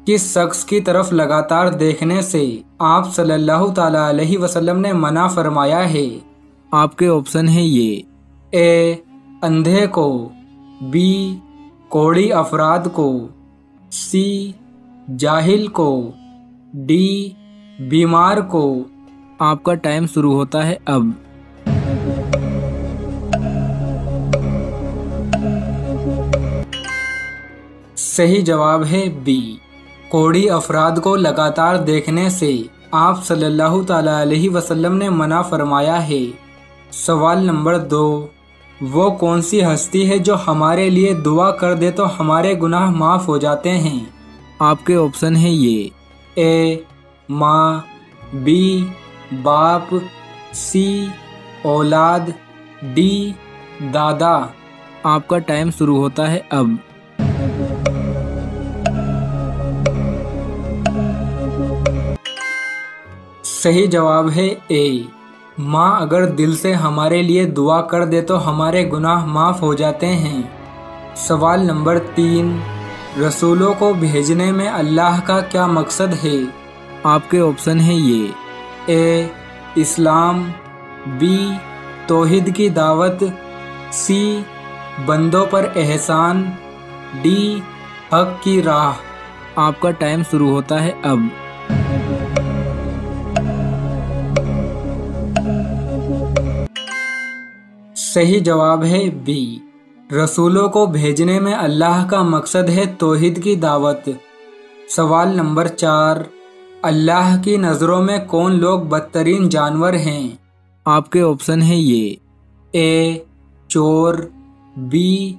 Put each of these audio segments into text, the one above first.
किस शख्स की तरफ लगातार देखने से आप सल्लल्लाहु ताला अलैहि वसल्लम ने मना फरमाया है? आपके ऑप्शन है ये। ए अंधे को, बी कोढ़ी अफराद को, सी जाहिल को, डी बीमार को। आपका टाइम शुरू होता है अब। सही जवाब है बी, कोढ़ी अफराद को लगातार देखने से आप सल्लल्लाहु ताला अलैहि वसल्लम ने मना फरमाया है। सवाल नंबर 2, वो कौन सी हस्ती है जो हमारे लिए दुआ कर दे तो हमारे गुनाह माफ़ हो जाते हैं? आपके ऑप्शन है ये। ए माँ, बी बाप, सी औलाद, डी दादा। आपका टाइम शुरू होता है अब। सही जवाब है ए, माँ अगर दिल से हमारे लिए दुआ कर दे तो हमारे गुनाह माफ़ हो जाते हैं। सवाल नंबर 3, रसूलों को भेजने में अल्लाह का क्या मकसद है? आपके ऑप्शन है ये। ए इस्लाम, बी तौहीद की दावत, सी बंदों पर एहसान, डी हक की राह। आपका टाइम शुरू होता है अब। सही जवाब है बी, रसूलों को भेजने में अल्लाह का मकसद है तौहीद की दावत। सवाल नंबर 4, अल्लाह की नज़रों में कौन लोग बदतरीन जानवर हैं? आपके ऑप्शन है ये। ए चोर, बी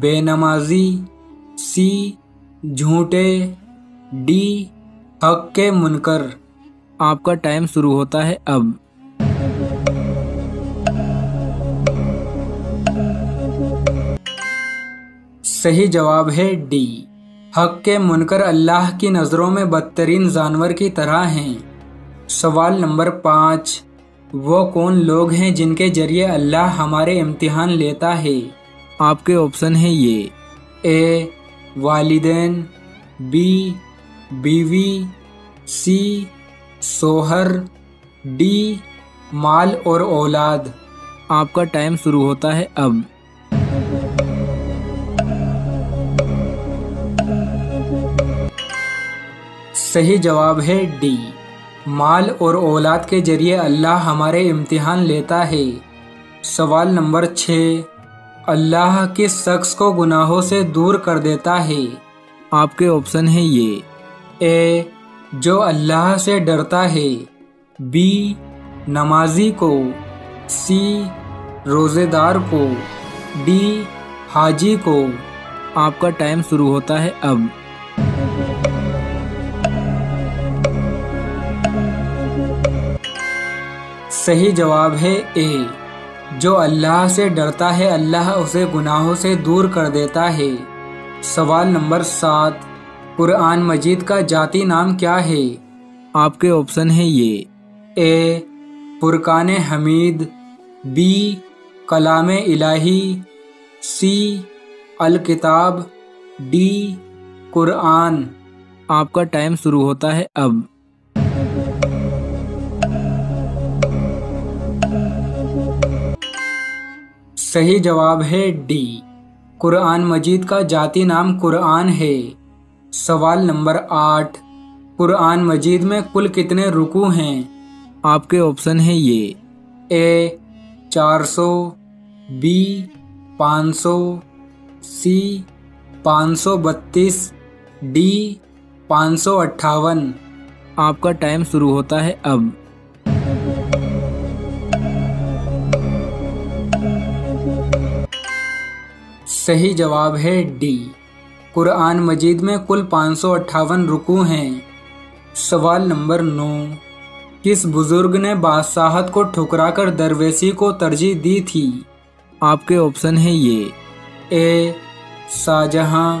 बेनमाजी, सी झूठे, डी हक के मुनकर। आपका टाइम शुरू होता है अब। सही जवाब है डी, हक के मुनकर अल्लाह की नज़रों में बदतरीन जानवर की तरह हैं। सवाल नंबर 5, वो कौन लोग हैं जिनके जरिए अल्लाह हमारे इम्तिहान लेता है? आपके ऑप्शन है ये। ए वालिदैन, बी बीवी, सी सोहर, डी माल और औलाद। आपका टाइम शुरू होता है अब। सही जवाब है डी, माल और औलाद के जरिए अल्लाह हमारे इम्तिहान लेता है। सवाल नंबर 6, अल्लाह किस शख्स को गुनाहों से दूर कर देता है? आपके ऑप्शन है ये। ए जो अल्लाह से डरता है, बी नमाजी को, सी रोज़ेदार को, डी हाजी को। आपका टाइम शुरू होता है अब। सही जवाब है ए, जो अल्लाह से डरता है अल्लाह उसे गुनाहों से दूर कर देता है। सवाल नंबर 7, कुरान मजीद का जाती नाम क्या है? आपके ऑप्शन है ये। ए फुरकान हमीद, बी कलाम इलाही, सी अल किताब, डी कुरान। आपका टाइम शुरू होता है अब। सही जवाब है डी, कुरान मजीद का जाती नाम कुरान है। सवाल नंबर 8, कुरान मजीद में कुल कितने रुकू हैं? आपके ऑप्शन है ये। ए 400, बी 500, सी 532, डी 558। आपका टाइम शुरू होता है अब। सही जवाब है डी, कुरान मजीद में कुल 558 रुकू हैं। सवाल नंबर 9, किस बुजुर्ग ने बादशाहत को ठुकराकर दरवेशी को तरजीह दी थी? आपके ऑप्शन है ये। ए शाहजहां,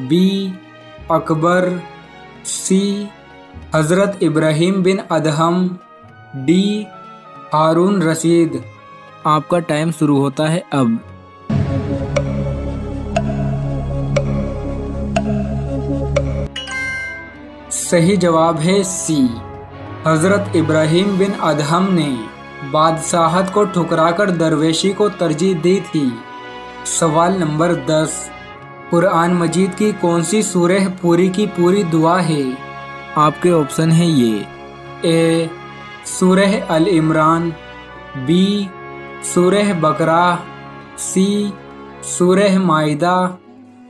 बी अकबर, सी हज़रत इब्राहिम बिन अदहम, डी हारून रशीद। आपका टाइम शुरू होता है अब। सही जवाब है सी। हज़रत इब्राहीम बिन अदहम ने बादशाहत को ठुकराकर दरवेशी को तरजीह दी थी। सवाल नंबर 10, कुरान मजीद की कौन सी सूरह पूरी की पूरी दुआ है? आपके ऑप्शन है ये। ए सूरह अल इमरान, बी सूरह बकरा, सी सूरह माइदा,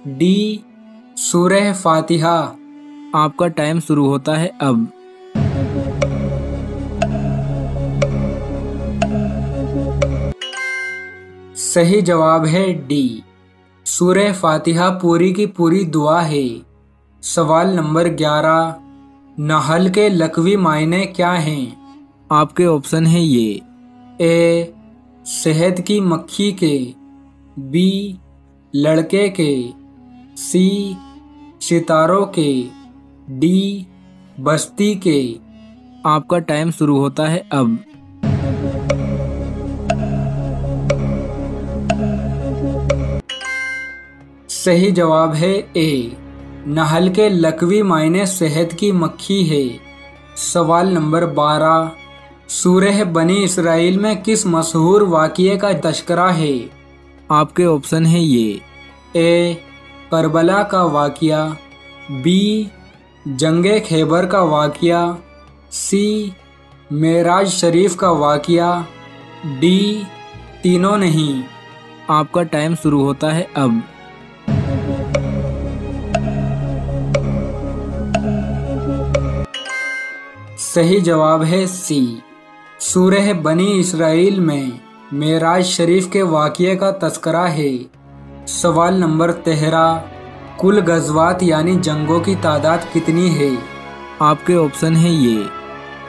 डी सूरह फातिहा। आपका टाइम शुरू होता है अब। सही जवाब है डी, सूरह फातिहा पूरी की पूरी दुआ है। सवाल नंबर 11, नहल के लकवी मायने क्या हैं? आपके ऑप्शन है ये। ए शहद की मक्खी के, बी लड़के के, सी सितारों के, डी बस्ती के। आपका टाइम शुरू होता है अब। सही जवाब है ए, नहल के लकवी मायने शहद की मक्खी है। सवाल नंबर 12, सूरह बनी इसराइल में किस मशहूर वाक़िए का तस्करा है? आपके ऑप्शन है ये। ए करबला का वाक़िया, बी जंगे खैबर का वाक़िया, सी मेराज शरीफ का वाक़िया, डी तीनों नहीं। आपका टाइम शुरू होता है अब। सही जवाब है सी, सूरह बनी इसराइल में मेराज शरीफ के वाक़िए का तस्करा है। सवाल नंबर 13, कुल गज़वात यानी जंगों की तादाद कितनी है? आपके ऑप्शन है ये।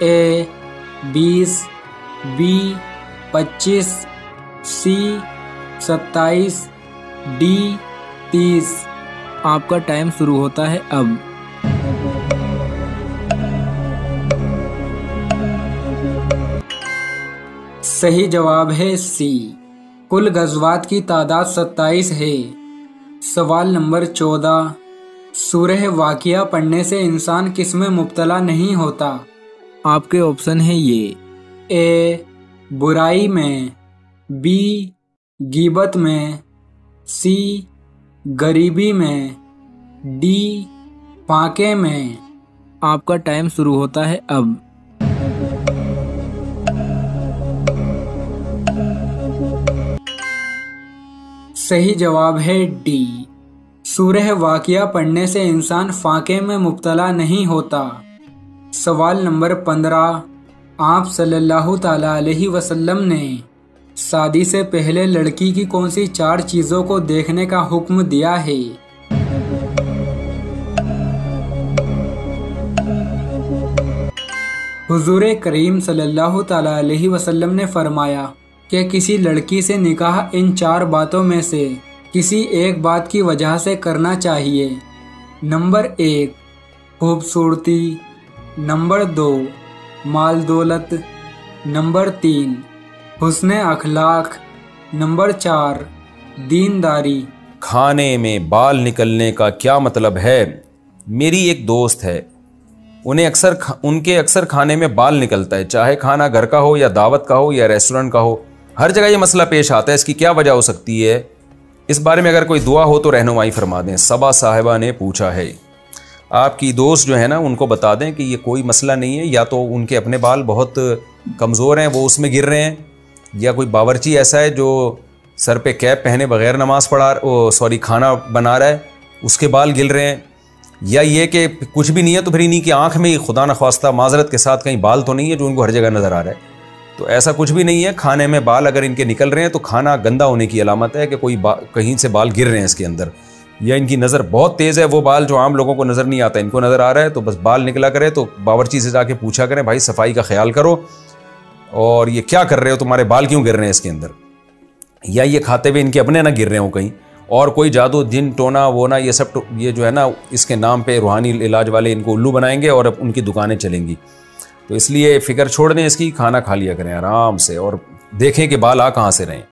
ए 20, बी 25, सी 27, डी 30। आपका टाइम शुरू होता है अब। सही जवाब है सी, कुल गज़वात की तादाद 27 है। सवाल नंबर 14, सूरह वाक़िया पढ़ने से इंसान किसमें मुब्तला नहीं होता? आपके ऑप्शन है ये। ए बुराई में, बी गीबत में, सी गरीबी में, डी फाके में। आपका टाइम शुरू होता है अब। सही जवाब है डी, सूरह वाक़िया पढ़ने से इंसान फाके में मुब्तला नहीं होता। सवाल नंबर 15, आप सल्लल्लाहु ताला अलैहि वसल्लम ने शादी से पहले लड़की की कौन सी 4 चीज़ों को देखने का हुक्म दिया है? हुजूर करीम सल्लल्लाहु ताला अलैहि वसल्लम ने फरमाया कि किसी लड़की से निकाह इन 4 बातों में से किसी एक बात की वजह से करना चाहिए। नंबर 1 खूबसूरती, नंबर 2 माल दौलत, नंबर 3 हुस्न अखलाक, नंबर 4 दीनदारी। खाने में बाल निकलने का क्या मतलब है? मेरी एक दोस्त है, उनके अक्सर खाने में बाल निकलता है, चाहे खाना घर का हो या दावत का हो या रेस्टोरेंट का हो, हर जगह ये मसला पेश आता है। इसकी क्या वजह हो सकती है? इस बारे में अगर कोई दुआ हो तो रहनुमाई फरमा दें। सबा साहिबा ने पूछा है। आपकी दोस्त जो है ना, उनको बता दें कि ये कोई मसला नहीं है, या तो उनके अपने बाल बहुत कमज़ोर हैं, वो उसमें गिर रहे हैं, या कोई बावर्ची ऐसा है जो सर पे कैप पहने बगैर नमाज़ खाना बना रहा है, उसके बाल गिर रहे हैं, या ये कि कुछ भी नहीं है तो फिर इन्हीं की आँख में खुदा न ख्वास्ता माजरत के साथ कहीं बाल तो नहीं है जो उनको हर जगह नज़र आ रहा है। तो ऐसा कुछ भी नहीं है। खाने में बाल अगर इनके निकल रहे हैं तो खाना गंदा होने की अलामत है कि कोई कहीं से बाल गिर रहे हैं इसके अंदर, या इनकी नज़र बहुत तेज़ है, वो बाल जो आम लोगों को नज़र नहीं आता इनको नज़र आ रहा है। तो बस बाल निकला करे तो बावर्ची से जाके पूछा करें, भाई सफाई का ख्याल करो, और ये क्या कर रहे हो, तुम्हारे बाल क्यों गिर रहे हैं इसके अंदर, या ये खाते हुए इनके अपने ना गिर रहे हो कहीं, और कोई जादू जिन टोना वोना ये सब ये जो है ना इसके नाम पे रूहानी इलाज वाले इनको उल्लू बनाएंगे और अब उनकी दुकानें चलेंगी। तो इसलिए फ़िक्र छोड़ दें इसकी, खाना खा लिया करें आराम से और देखें कि बाल आ कहाँ से रहें।